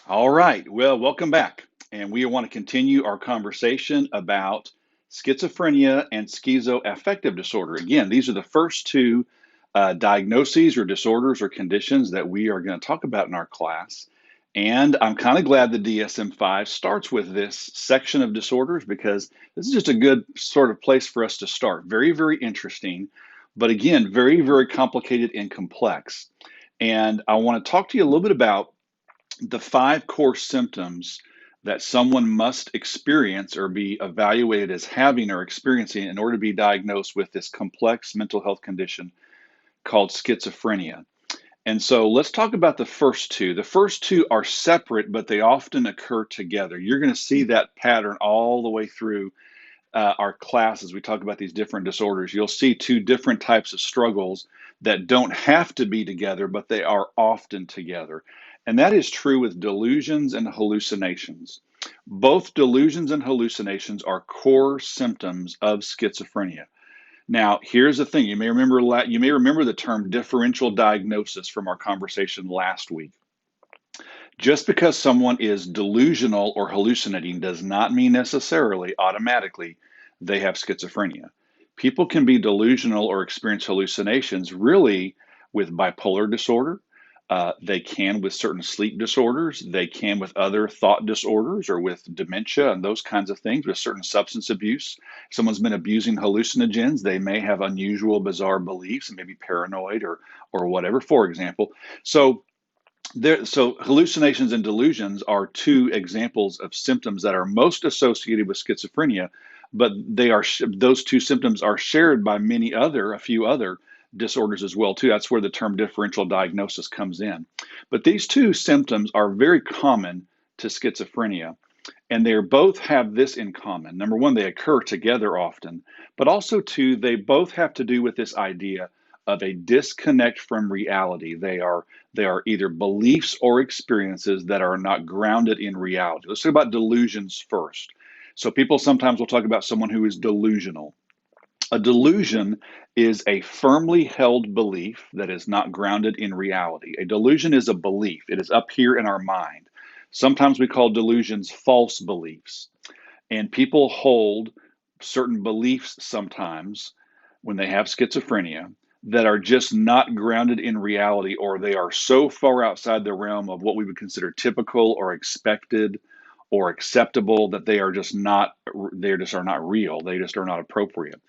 All right. Well, welcome back. And we want to continue our conversation about schizophrenia and schizoaffective disorder. Again, these are the first two diagnoses or disorders or conditions that we are going to talk about in our class. And I'm kind of glad the DSM-5 starts with this section of disorders because this is just a good sort of place for us to start. Very, very interesting, but again, very, very complicated and complex. And I want to talk to you a little bit about the five core symptoms that someone must experience or be evaluated as having or experiencing in order to be diagnosed with this complex mental health condition called schizophrenia. And so let's talk about the first two. The first two are separate, but they often occur together. You're going to see that pattern all the way through our class as we talk about these different disorders. You'll see two different types of struggles that don't have to be together, but they are often together. And that is true with delusions and hallucinations. Both delusions and hallucinations are core symptoms of schizophrenia. Now, here's the thing. You may remember the term differential diagnosis from our conversation last week. Just because someone is delusional or hallucinating does not mean necessarily automatically they have schizophrenia. People can be delusional or experience hallucinations really with bipolar disorder. They can with certain sleep disorders. They can with other thought disorders or with dementia and those kinds of things, with certain substance abuse. If someone's been abusing hallucinogens, they may have unusual, bizarre beliefs and maybe paranoid or whatever, for example. So hallucinations and delusions are two examples of symptoms that are most associated with schizophrenia, but those two symptoms are shared by a few other disorders as well too. That's where the term differential diagnosis comes in. But these two symptoms are very common to schizophrenia, and they both have this in common. Number one, they occur together often, but also two, they both have to do with this idea of a disconnect from reality. They are either beliefs or experiences that are not grounded in reality. Let's talk about delusions first. So people sometimes will talk about someone who is delusional. A delusion is a firmly held belief that is not grounded in reality. A delusion is a belief. It is up here in our mind. Sometimes we call delusions false beliefs. And people hold certain beliefs sometimes when they have schizophrenia that are just not grounded in reality, or they are so far outside the realm of what we would consider typical or expected or acceptable that they just are not real. They just are not appropriate.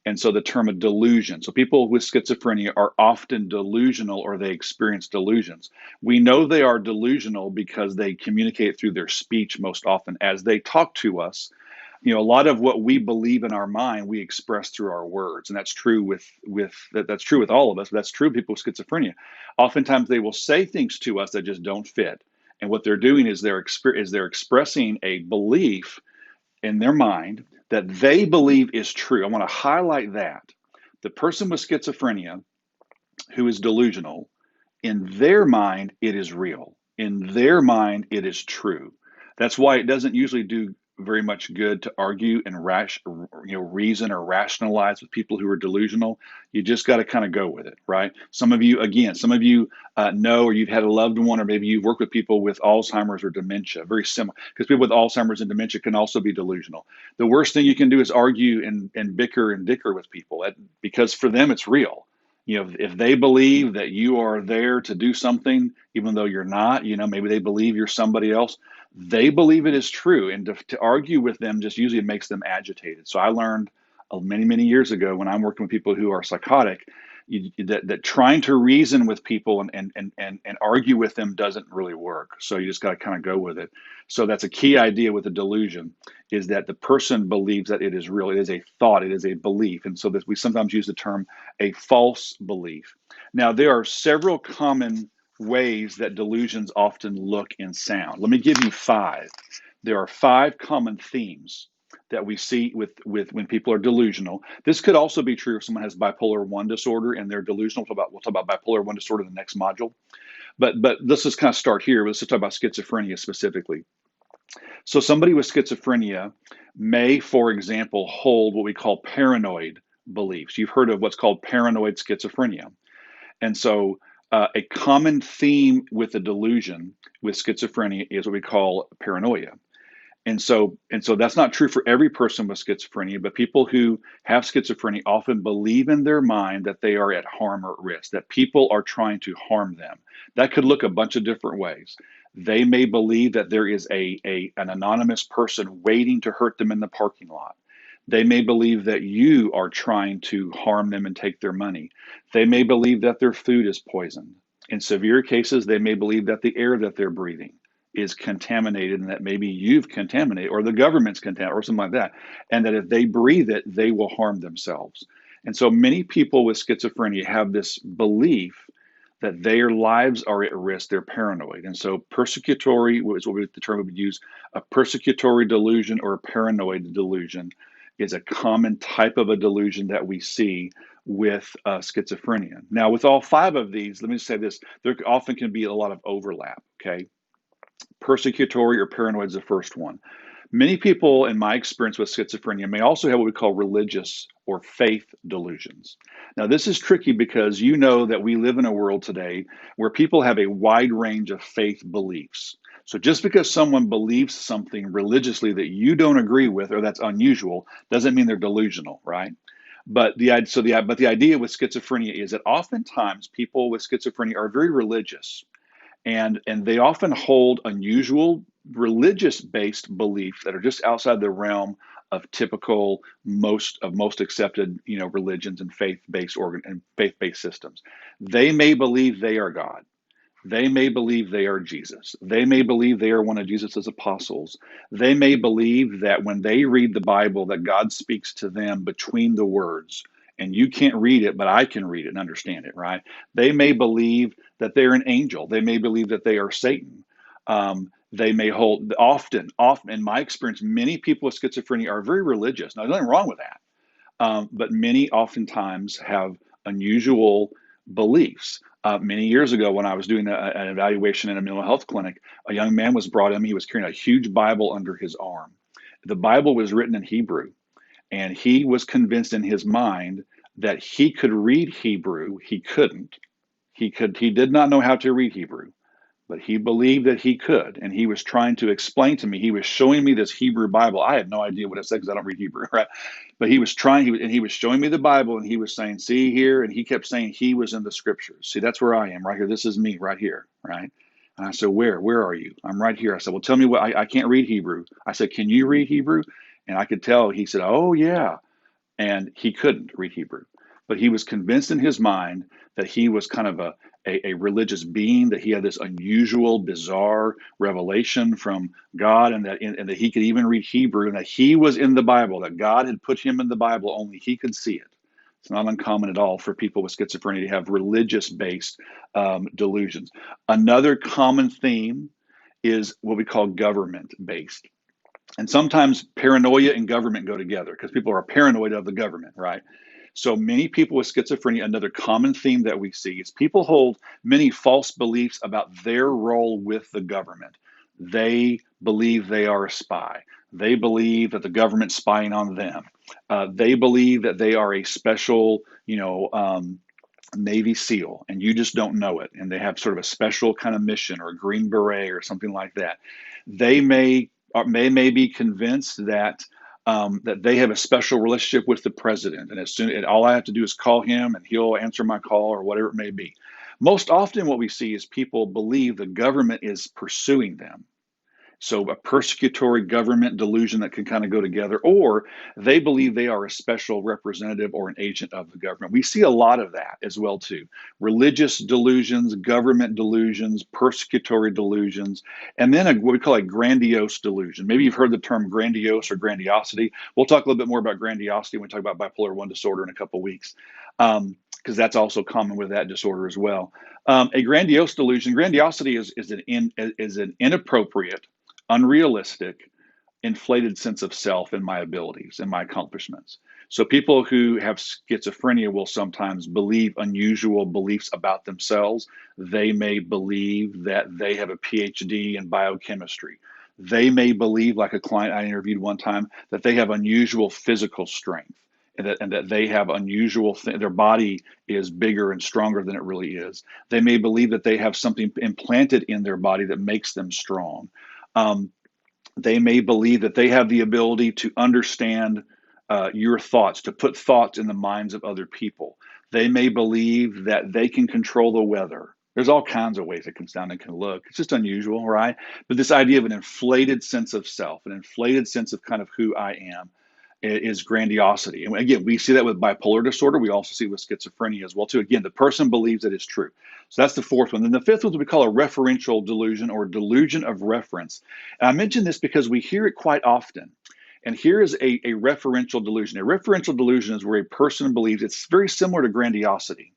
And so the term of delusion. So people with schizophrenia are often delusional or they experience delusions. We know they are delusional because they communicate through their speech most often as they talk to us. A lot of what we believe in our mind we express through our words, and that's true that's true with all of us, but that's true with people with schizophrenia. Oftentimes they will say things to us that just don't fit, and what they're doing is they're expressing a belief in their mind that they believe is true. I want to highlight that the person with schizophrenia who is delusional, in their mind it is real, in their mind it is true. That's why it doesn't usually do very much good to argue and reason or rationalize with people who are delusional. You just got to kind of go with it, right? Some of you, know, or you've had a loved one, or maybe you've worked with people with Alzheimer's or dementia. Very similar, because people with Alzheimer's and dementia can also be delusional. The worst thing you can do is argue and bicker and dicker with people, because for them it's real. If they believe that you are there to do something, even though you're not, maybe they believe you're somebody else, they believe it is true. And to argue with them just usually makes them agitated. So I learned many, many years ago when I'm working with people who are psychotic, that trying to reason with people and argue with them doesn't really work. So you just got to kind of go with it. So that's a key idea with a delusion, is that the person believes that it is real. It is a thought. It is a belief. And so that we sometimes use the term a false belief. Now, there are several common ways that delusions often look and sound. Let me give you five. There are five common themes that we see with when people are delusional. This could also be true if someone has bipolar 1 disorder and they're delusional. We'll talk about bipolar 1 disorder in the next module. But let's just kind of start here. Let's just talk about schizophrenia specifically. So somebody with schizophrenia may, for example, hold what we call paranoid beliefs. You've heard of what's called paranoid schizophrenia. And so A common theme with the delusion with schizophrenia is what we call paranoia. And so that's not true for every person with schizophrenia, but people who have schizophrenia often believe in their mind that they are at harm or at risk, that people are trying to harm them. That could look a bunch of different ways. They may believe that there is an anonymous person waiting to hurt them in the parking lot. They may believe that you are trying to harm them and take their money. They may believe that their food is poisoned. In severe cases, they may believe that the air that they're breathing is contaminated and that maybe you've contaminated or the government's contaminated or something like that. And that if they breathe it, they will harm themselves. And so many people with schizophrenia have this belief that their lives are at risk. They're paranoid. And so persecutory is what the term we would use. A persecutory delusion or a paranoid delusion is a common type of a delusion that we see with schizophrenia. Now, with all five of these, let me say this, there often can be a lot of overlap, okay? Persecutory or paranoid is the first one. Many people, in my experience with schizophrenia, may also have what we call religious or faith delusions. Now, this is tricky because you know that we live in a world today where people have a wide range of faith beliefs. So just because someone believes something religiously that you don't agree with or that's unusual doesn't mean they're delusional, right? But the idea with schizophrenia is that oftentimes people with schizophrenia are very religious and they often hold unusual religious based beliefs that are just outside the realm of typical most accepted religions and faith based systems. They may believe they are God. They may believe they are Jesus. They may believe they are one of Jesus's apostles. They may believe that when they read the Bible that God speaks to them between the words, and you can't read it, but I can read it and understand it, right? They may believe that they're an angel. They may believe that they are Satan. They may hold often in my experience, many people with schizophrenia are very religious. Now, there's nothing wrong with that. But many oftentimes have unusual beliefs. Many years ago, when I was doing an evaluation in a mental health clinic, a young man was brought in. He was carrying a huge Bible under his arm. The Bible was written in Hebrew, and he was convinced in his mind that he could read Hebrew. He couldn't. He did not know how to read Hebrew, but he believed that he could, and he was trying to explain to me. He was showing me this Hebrew Bible. I had no idea what it said because I don't read Hebrew, right? But he was trying, he was showing me the Bible, and he was saying, "See here," and he kept saying he was in the Scriptures. See, that's where I am, right here. This is me, right here, right? And I said, "Where are you?" "I'm right here." I said, "Well, tell me what. I can't read Hebrew." I said, "Can you read Hebrew?" And I could tell. He said, "Oh yeah." And he couldn't read Hebrew. But he was convinced in his mind that he was kind of a religious being, that he had this unusual, bizarre revelation from God, and that he could even read Hebrew, and that he was in the Bible, that God had put him in the Bible, only he could see it. It's not uncommon at all for people with schizophrenia to have religious-based delusions. Another common theme is what we call government-based. And sometimes paranoia and government go together because people are paranoid of the government, right? So many people with schizophrenia, another common theme that we see is people hold many false beliefs about their role with the government. They believe they are a spy. They believe that the government's spying on them. They believe that they are a special, Navy SEAL, and you just don't know it. And they have sort of a special kind of mission or a Green Beret or something like that. They may be convinced that they have a special relationship with the president, and all I have to do is call him, and he'll answer my call or whatever it may be. Most often, what we see is people believe the government is pursuing them. So a persecutory government delusion that can kind of go together, or they believe they are a special representative or an agent of the government. We see a lot of that as well too. Religious delusions, government delusions, persecutory delusions, and then what we call a grandiose delusion. Maybe you've heard the term grandiose or grandiosity. We'll talk a little bit more about grandiosity when we talk about bipolar 1 disorder in a couple of weeks, because that's also common with that disorder as well. A grandiose delusion, grandiosity is an inappropriate, unrealistic, inflated sense of self and my abilities and my accomplishments. So people who have schizophrenia will sometimes believe unusual beliefs about themselves. They may believe that they have a PhD in biochemistry. They may believe, like a client I interviewed one time, that they have unusual physical strength. and that they have unusual their body is bigger and stronger than it really is. They may believe that they have something implanted in their body that makes them strong. Um, they may believe that they have the ability to understand your thoughts, to put thoughts in the minds of other people. They may believe that they can control the weather. There's all kinds of ways it comes down and can look. It's just unusual, right? But this idea of an inflated sense of self, an inflated sense of kind of who I am, is grandiosity. And again, we see that with bipolar disorder. We also see it with schizophrenia as well, too. Again, the person believes it is true. So that's the fourth one. Then the fifth one we call a referential delusion or delusion of reference. And I mention this because we hear it quite often. And here is a referential delusion. A referential delusion is where a person believes it's very similar to grandiosity.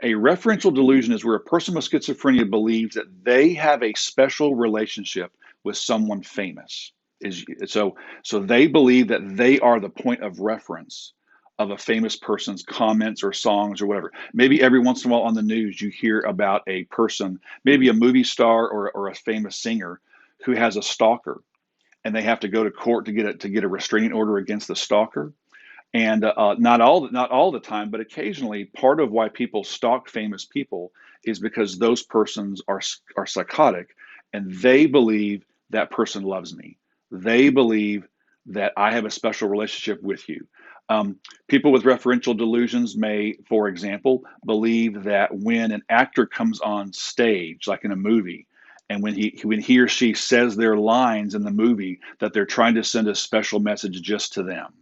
A referential delusion is where a person with schizophrenia believes that they have a special relationship with someone famous. Is so they believe that they are the point of reference of a famous person's comments or songs or whatever. Maybe every once in a while on the news you hear about a person, maybe a movie star or a famous singer who has a stalker, and they have to go to court to get a restraining order against the stalker. And not all the time, but occasionally, part of why people stalk famous people is because those persons are psychotic, and they believe that person loves me. They believe that I have a special relationship with you. People with referential delusions may, for example, believe that when an actor comes on stage, like in a movie, and when he or she says their lines in the movie, that they're trying to send a special message just to them.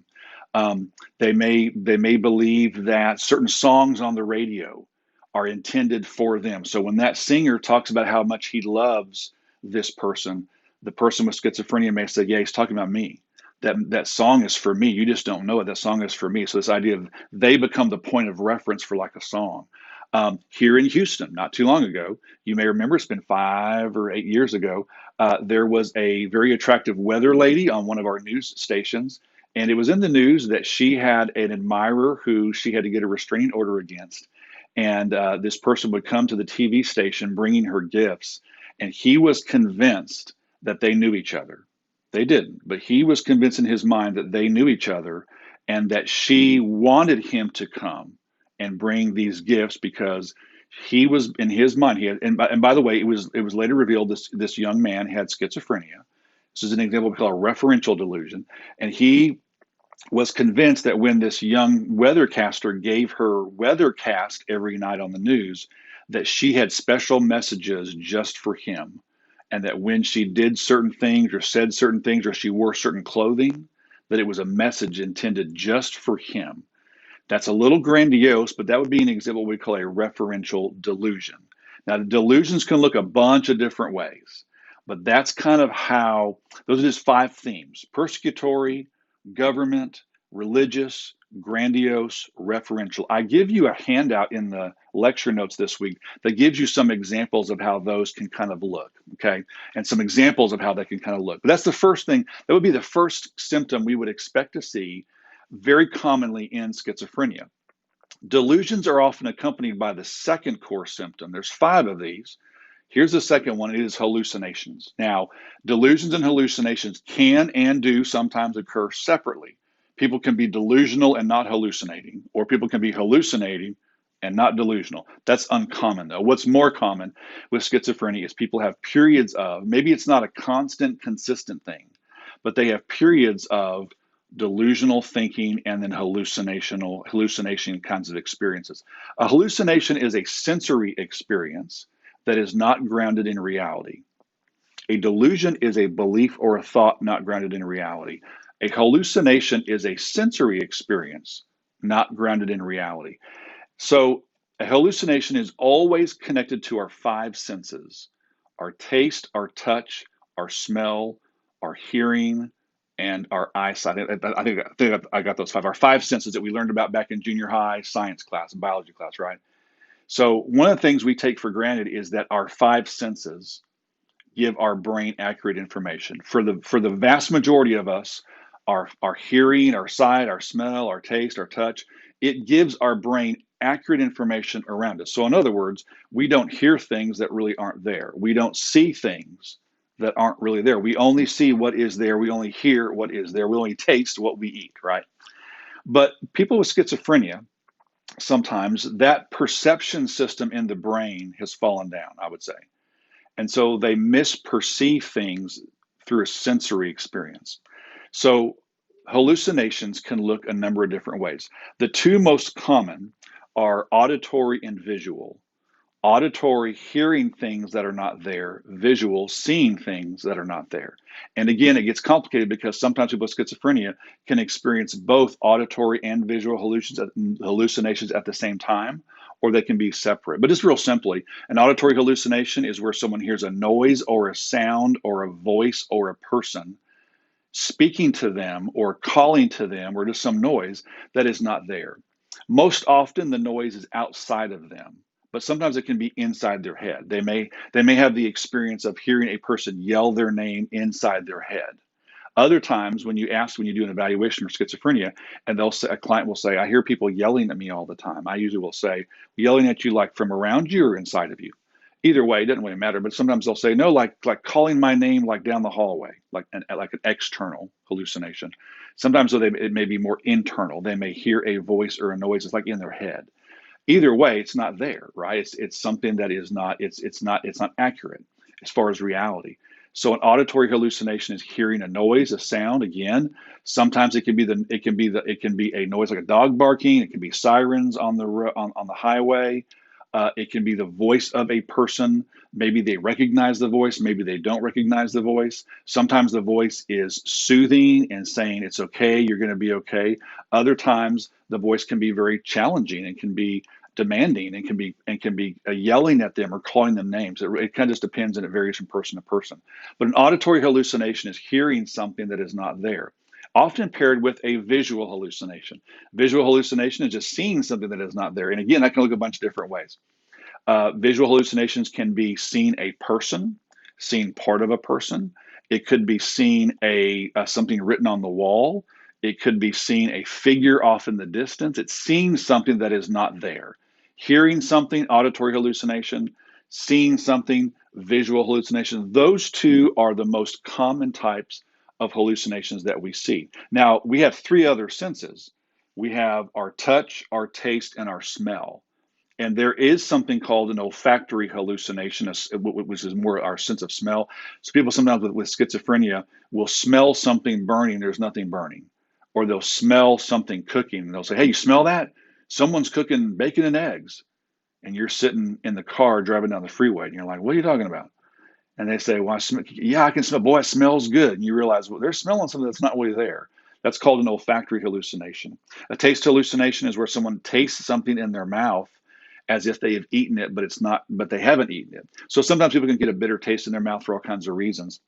They may believe that certain songs on the radio are intended for them. So when that singer talks about how much he loves this person, the person with schizophrenia may say, "Yeah, he's talking about me. That song is for me. You just don't know it. That song is for me." So this idea of they become the point of reference for like a song. Here in Houston, not too long ago, you may remember it's been 5 or 8 years ago. There was a very attractive weather lady on one of our news stations, and it was in the news that she had an admirer who she had to get a restraining order against. And this person would come to the TV station bringing her gifts, and he was convinced that they knew each other. They didn't, but he was convinced in his mind that they knew each other and that she wanted him to come and bring these gifts because he was in his mind. He had, and by the way, it was later revealed this young man had schizophrenia. This is an example we call a referential delusion, and he was convinced that when this young weathercaster gave her weathercast every night on the news, that she had special messages just for him. And that when she did certain things or said certain things or she wore certain clothing, that it was a message intended just for him. That's a little grandiose, but that would be an example we call a referential delusion. Now, the delusions can look a bunch of different ways, but that's kind of how those are just five themes: persecutory, government, religious, grandiose, referential. I give you a handout in the lecture notes this week that gives you some examples of how those can kind of look, okay? And some examples of how they can kind of look. But that's the first thing, that would be the first symptom we would expect to see very commonly in schizophrenia. Delusions are often accompanied by the second core symptom. There's five of these. Here's the second one. It is hallucinations. Now, delusions and hallucinations can and do sometimes occur separately. People can be delusional and not hallucinating, or people can be hallucinating and not delusional. That's uncommon, though. What's more common with schizophrenia is people have periods of, maybe it's not a constant, consistent thing, but they have periods of delusional thinking and then hallucination kinds of experiences. A hallucination is a sensory experience that is not grounded in reality. A delusion is a belief or a thought not grounded in reality. A hallucination is a sensory experience not grounded in reality. So a hallucination is always connected to our five senses: our taste, our touch, our smell, our hearing, and our eyesight. I think I got those five. Our five senses that we learned about back in junior high science class, biology class, right? So one of the things we take for granted is that our five senses give our brain accurate information. For the vast majority of us, our hearing, our sight, our smell, our taste, our touch, it gives our brain accurate information around us. So in other words, we don't hear things that really aren't there. We don't see things that aren't really there. We only see what is there. We only hear what is there. We only taste what we eat, right? But people with schizophrenia, sometimes that perception system in the brain has fallen down, I would say. And so they misperceive things through a sensory experience. So hallucinations can look a number of different ways. The two most common are auditory and visual. Auditory, hearing things that are not there; visual, seeing things that are not there. And again, it gets complicated because sometimes people with schizophrenia can experience both auditory and visual hallucinations at the same time, or they can be separate. But just real simply, an auditory hallucination is where someone hears a noise or a sound or a voice or a person speaking to them or calling to them or just some noise that is not there. Most often the noise is outside of them, but sometimes it can be inside their head. They may have the experience of hearing a person yell their name inside their head. Other times when you do an evaluation for schizophrenia, and they'll say, a client will say, I hear people yelling at me all the time. I usually will say, yelling at you like from around you or inside of you. Either way, it doesn't really matter. But sometimes they'll say, no, like calling my name like down the hallway, like an external hallucination. Sometimes it may be more internal. They may hear a voice or a noise. It's like in their head. Either way, it's not there, right? It's something that is not. It's not accurate as far as reality. So an auditory hallucination is hearing a noise, a sound. Again, sometimes it can be a noise like a dog barking. It can be sirens on the highway. It can be the voice of a person. Maybe they recognize the voice, maybe they don't recognize the voice. Sometimes the voice is soothing and saying it's okay, you're going to be okay. Other times the voice can be very challenging and can be demanding and can be yelling at them or calling them names. It kind of just depends, and it varies from person to person. But an auditory hallucination is hearing something that is not there, often paired with a visual hallucination. Visual hallucination is just seeing something that is not there. And again, that can look a bunch of different ways. Visual hallucinations can be seeing a person, seeing part of a person. It could be seeing something written on the wall. It could be seeing a figure off in the distance. It's seeing something that is not there. Hearing something, auditory hallucination. Seeing something, visual hallucination. Those two are the most common types of hallucinations that we see. Now, we have three other senses. We have our touch, our taste, and our smell. And there is something called an olfactory hallucination, which is more our sense of smell. So people sometimes with schizophrenia will smell something burning, there's nothing burning. Or they'll smell something cooking, and they'll say, hey, you smell that? Someone's cooking bacon and eggs. And you're sitting in the car driving down the freeway, and you're like, what are you talking about? And they say, well, yeah, I can smell, boy, it smells good. And you realize, well, they're smelling something that's not really there. That's called an olfactory hallucination. A taste hallucination is where someone tastes something in their mouth as if they have eaten it, but it's not, but they haven't eaten it. So sometimes people can get a bitter taste in their mouth for all kinds of reasons.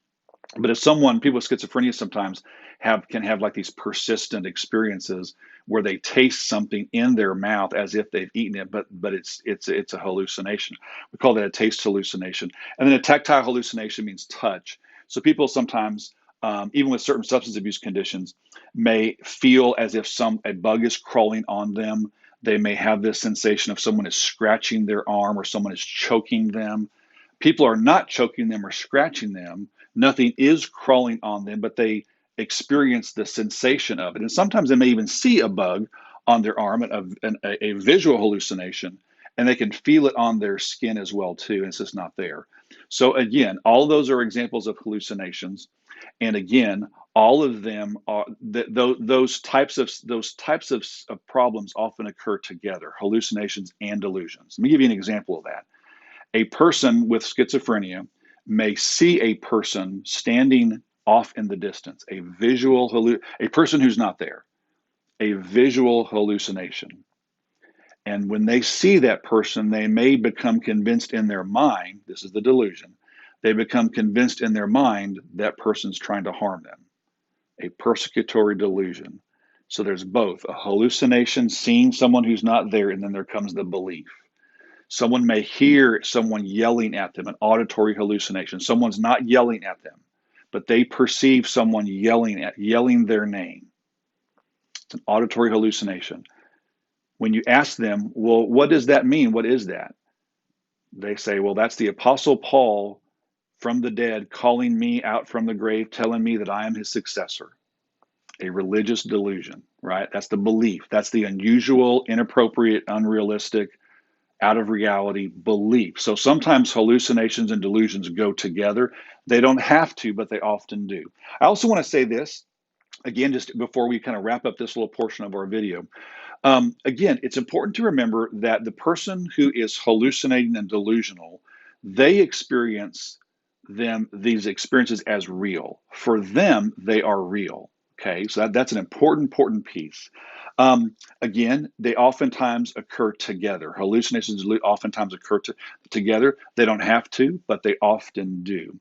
But if people with schizophrenia sometimes can have like these persistent experiences where they taste something in their mouth as if they've eaten it, but it's a hallucination. We call that a taste hallucination. And then a tactile hallucination means touch. So people sometimes, even with certain substance abuse conditions, may feel as if a bug is crawling on them. They may have this sensation of someone is scratching their arm or someone is choking them. People are not choking them or scratching them. Nothing is crawling on them, but they experience the sensation of it. And sometimes they may even see a bug on their arm, a visual hallucination, and they can feel it on their skin as well too, and it's just not there. So again, all of those are examples of hallucinations. And again, all of them are those types of problems often occur together, hallucinations and delusions. Let me give you an example of that. A person with schizophrenia may see a person standing off in the distance, a person who's not there, a visual hallucination. And when they see that person, they may become convinced in their mind, this is the delusion, they become convinced in their mind that person's trying to harm them, a persecutory delusion. So there's both a hallucination, seeing someone who's not there, and then there comes the belief. Someone may hear someone yelling at them, an auditory hallucination. Someone's not yelling at them, but they perceive someone yelling their name. It's an auditory hallucination. When you ask them, well, what does that mean? What is that? They say, well, that's the Apostle Paul from the dead calling me out from the grave, telling me that I am his successor, a religious delusion. right? That's the belief. That's the unusual, inappropriate, unrealistic, out of reality belief. So sometimes hallucinations and delusions go together. They don't have to, but they often do. I also want to say this again, just before we kind of wrap up this little portion of our video. Again, it's important to remember that the person who is hallucinating and delusional, they experience these experiences as real. For them, they are real. Okay, so that's an important piece. Again, they oftentimes occur together. Hallucinations oftentimes occur together. They don't have to, but they often do.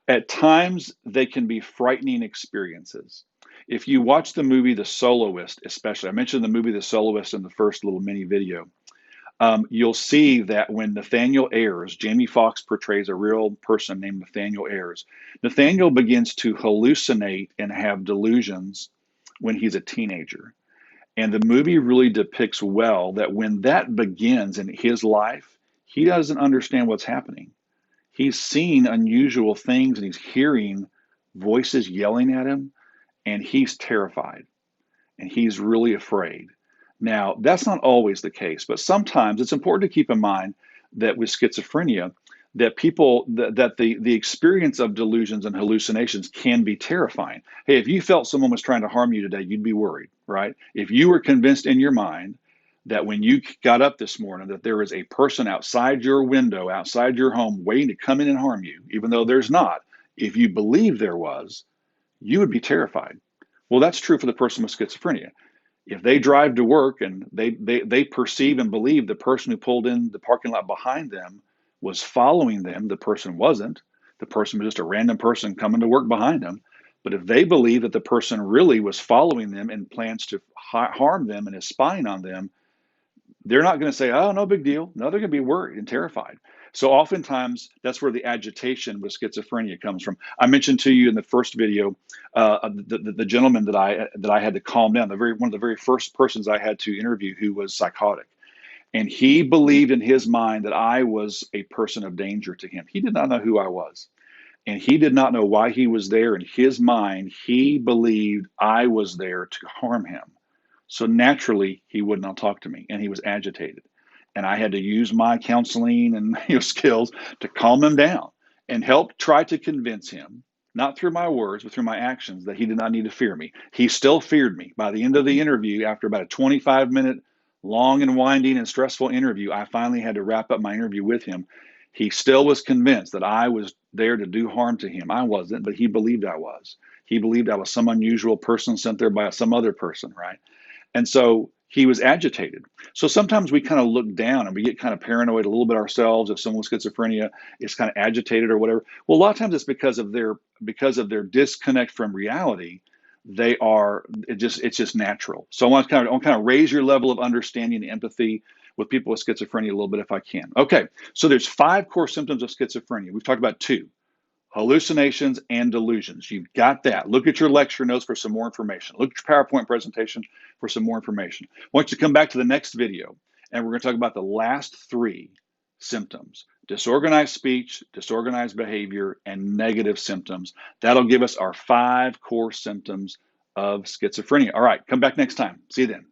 At times, they can be frightening experiences. If you watch the movie The Soloist, especially, I mentioned the movie The Soloist in the first little mini video, you'll see that when Nathaniel Ayers, Jamie Foxx portrays a real person named Nathaniel Ayers, Nathaniel begins to hallucinate and have delusions when he's a teenager. And the movie really depicts well that when that begins in his life, he doesn't understand what's happening. He's seeing unusual things and he's hearing voices yelling at him, and he's terrified and he's really afraid. Now, that's not always the case, but sometimes it's important to keep in mind that with schizophrenia, that the experience of delusions and hallucinations can be terrifying. Hey, if you felt someone was trying to harm you today, you'd be worried, right? If you were convinced in your mind that when you got up this morning that there is a person outside your window, outside your home, waiting to come in and harm you, even though there's not, if you believe there was, you would be terrified. Well, that's true for the person with schizophrenia. If they drive to work and they perceive and believe the person who pulled in the parking lot behind them was following them, the person wasn't. The person was just a random person coming to work behind them. But if they believe that the person really was following them and plans to harm them and is spying on them, they're not going to say, oh, no big deal. No, they're going to be worried and terrified. So oftentimes that's where the agitation with schizophrenia comes from. I mentioned to you in the first video the gentleman that I had to calm down, one of the very first persons I had to interview who was psychotic. And he believed in his mind that I was a person of danger to him. He did not know who I was. And he did not know why he was there. In his mind, he believed I was there to harm him. So naturally, he would not talk to me, and he was agitated. And I had to use my counseling and skills to calm him down and help try to convince him, not through my words, but through my actions, that he did not need to fear me. He still feared me. By the end of the interview, after about a 25-minute long and winding and stressful interview, I finally had to wrap up my interview with him. He still was convinced that I was there to do harm to him. I wasn't, but he believed I was. He believed I was some unusual person sent there by some other person, right? And so he was agitated. So sometimes we kind of look down and we get kind of paranoid a little bit ourselves if someone with schizophrenia is kind of agitated or whatever. Well, a lot of times it's because of their disconnect from reality. It's just natural. So I want to kind of raise your level of understanding and empathy with people with schizophrenia a little bit if I can. Okay, so there's 5 core symptoms of schizophrenia. We've talked about 2. Hallucinations and delusions. You've got that. Look at your lecture notes for some more information. Look at your PowerPoint presentation for some more information. I want you to come back to the next video, and we're going to talk about the last 3 symptoms: disorganized speech, disorganized behavior, and negative symptoms. That'll give us our 5 core symptoms of schizophrenia. All right, come back next time. See you then.